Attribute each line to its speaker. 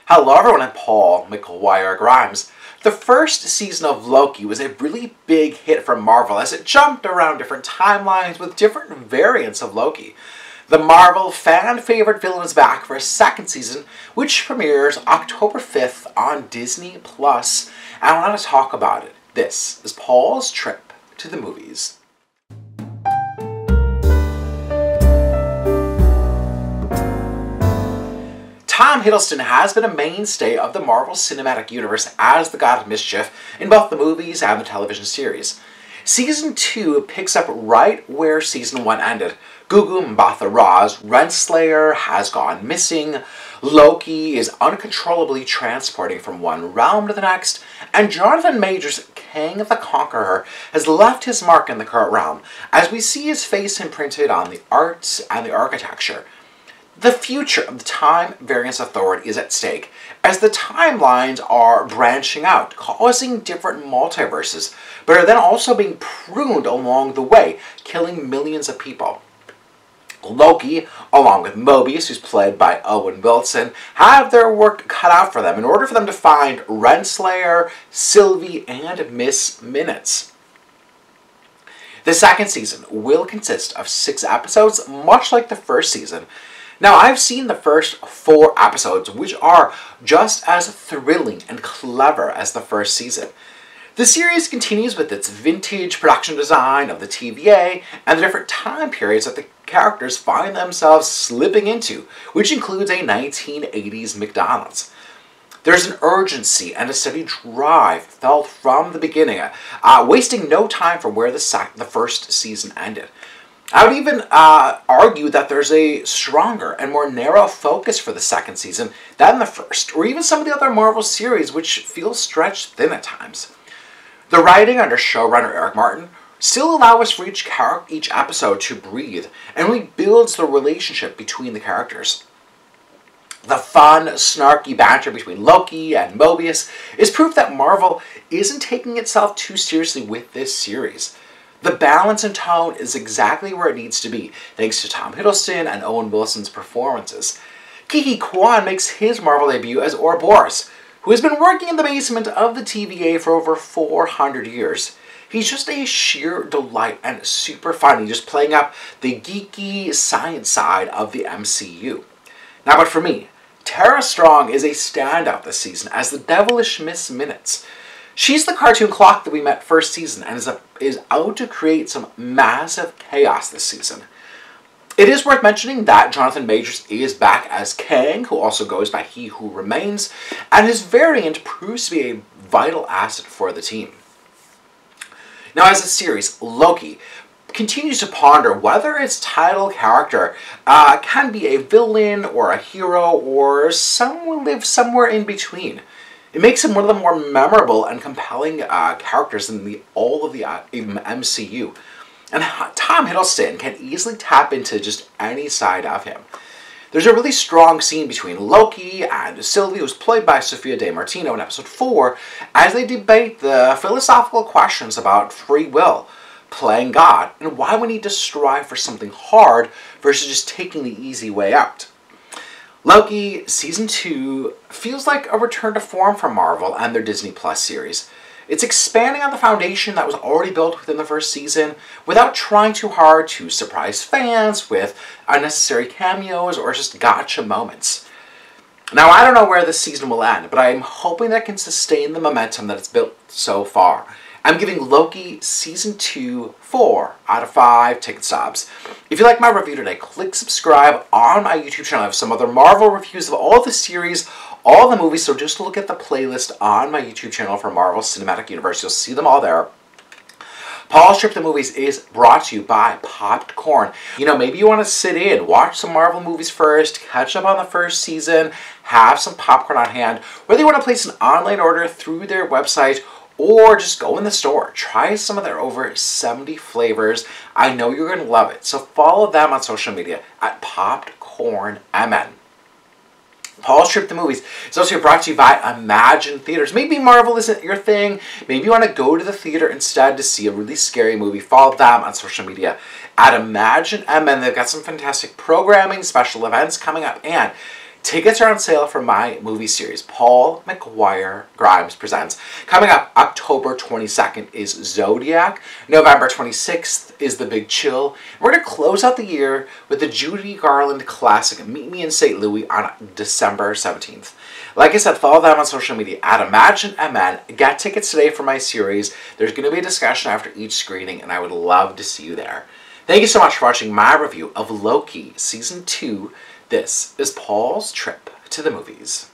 Speaker 1: Hello everyone, I'm Paul McGuire Grimes. The first season of Loki was a really big hit for Marvel as it jumped around different timelines with different variants of Loki. The Marvel fan-favorite villain is back for a second season, which premieres October 5th on Disney+, and I want to talk about it. This is Paul's trip to the movies. Tom Hiddleston has been a mainstay of the Marvel Cinematic Universe as the God of Mischief in both the movies and the television series. Season 2 picks up right where Season 1 ended. Gugu Mbatha Raw's Renslayer has gone missing, Loki is uncontrollably transporting from one realm to the next, and Jonathan Majors' Kang the Conqueror has left his mark in the current realm, as we see his face imprinted on the arts and the architecture. The future of the Time Variance Authority is at stake, as the timelines are branching out, causing different multiverses, but are then also being pruned along the way, killing millions of people. Loki, along with Mobius, who's played by Owen, have their work cut out for them in order for them to find Renslayer, Sylvie, and Miss Minutes. The second season will consist of 6 episodes, much like the first season. Now, I've seen the first 4 episodes, which are just as thrilling and clever as the first season. The series continues with its vintage production design of the TVA and the different time periods that the characters find themselves slipping into, which includes a 1980s McDonald's. There's an urgency and a steady drive felt from the beginning, wasting no time from where the first season ended. I would even argue that there's a stronger and more narrow focus for the second season than the first, or even some of the other Marvel series, which feel stretched thin at times. The writing under showrunner Eric Martin still allows for each episode to breathe, and really builds the relationship between the characters. The fun, snarky banter between Loki and Mobius is proof that Marvel isn't taking itself too seriously with this series. The balance and tone is exactly where it needs to be, thanks to Tom Hiddleston and Owen Wilson's performances. Huy Quan makes his Marvel debut as Ouroboros, who has been working in the basement of the TVA for over 400 years. He's just a sheer delight and super funny, just playing up the geeky science side of the MCU. Now, but for me, Tara Strong is a standout this season as the devilish Miss Minutes. She's the cartoon clock that we met first season and is out to create some massive chaos this season. It is worth mentioning that Jonathan Majors is back as Kang, who also goes by He Who Remains, and his variant proves to be a vital asset for the team. Now, as a series, Loki continues to ponder whether its title character can be a villain or a hero or someone live somewhere in between. It makes him one of the more memorable and compelling characters in all of the MCU. And Tom Hiddleston can easily tap into just any side of him. There's a really strong scene between Loki and Sylvie, who's played by Sophia Di Martino in episode 4, as they debate the philosophical questions about free will, playing God, and why we need to strive for something hard versus just taking the easy way out. Loki Season 2 feels like a return to form for Marvel and their Disney Plus series. It's expanding on the foundation that was already built within the first season without trying too hard to surprise fans with unnecessary cameos or just gotcha moments. Now, I don't know where this season will end, but I'm hoping that it can sustain the momentum that it's built so far. I'm giving Loki Season 2 4 out of 5 ticket stubs. If you like my review today, click subscribe on my YouTube channel. I have some other Marvel reviews of all the series, all the movies, so just look at the playlist on my YouTube channel for Marvel Cinematic Universe. You'll see them all there. Paul's Trip to Movies is brought to you by Popcorn. You know, maybe you want to sit in, watch some Marvel movies first, catch up on the first season, have some popcorn on hand, whether you want to place an online order through their website or just go in the store. Try some of their over 70 flavors. I know you're going to love it. So follow them on social media at PopcornMN. Paul's Trip to Movies is also brought to you by Imagine Theaters. Maybe Marvel isn't your thing. Maybe you want to go to the theater instead to see a really scary movie. Follow them on social media at Imagine MN. They've got some fantastic programming, special events coming up, and Tickets are on sale for my movie series, Paul McGuire Grimes Presents. Coming up October 22nd is Zodiac. November 26th is The Big Chill. We're going to close out the year with the Judy Garland classic, Meet Me in St. Louis, on December 17th. Like I said, follow them on social media at ImagineMN. Get tickets today for my series. There's going to be a discussion after each screening, and I would love to see you there. Thank you so much for watching my review of Loki Season 2. This is Paul's Trip to the Movies.